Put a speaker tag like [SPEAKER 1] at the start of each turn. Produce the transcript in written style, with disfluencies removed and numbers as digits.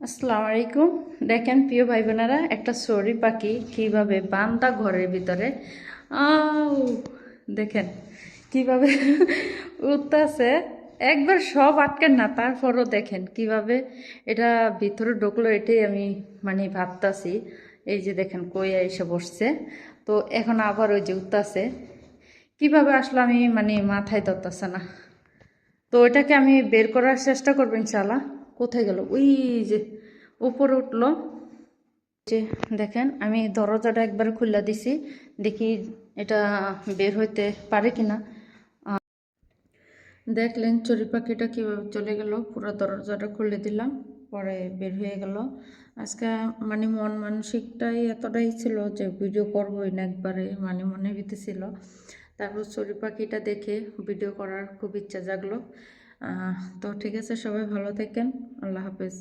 [SPEAKER 1] আসসালামু আলাইকুম। দেখেন প্রিয় ভাই বোনেরা, একটা চড়ুই পাখি কিভাবে বান্দা ঘরের ভিতরে আউ দেখেন কিভাবে উঠতেছে। একবার সব আটকেন না, তারপরও দেখেন কিভাবে এটা ভিতরে ঢুকলো। এটাই আমি ভাবতাছি। এই যে দেখেন কই এসে বসছে, তো এখন আবার ওই যে উঠতেছে কিভাবে আসলে আমি মাথায় ধরতেছে না। তো ওইটাকে আমি বের করার চেষ্টা করবো ইনশাল্লাহ। কোথায় গেল? ওই যে উপরে উঠলো। যে দেখেন আমি দরজাটা একবার খুলে দিছি, দেখি এটা বের হইতে পারে কিনা। দেখলেন চড়ুই পাখিটা কীভাবে চলে গেল, পুরো দরজাটা খুলে দিলাম, পরে বের হয়ে গেল। আজকে মন মানসিকটাই এতটাই ছিল যে ভিডিও করবোই না, একবারে মনে হইতেছিল। তারপর চড়ুই পাখিটা দেখে ভিডিও করার খুব ইচ্ছা জাগলো। তো ঠিক আছে, সবাই ভালো থাকেন। আল্লাহ হাফেজ।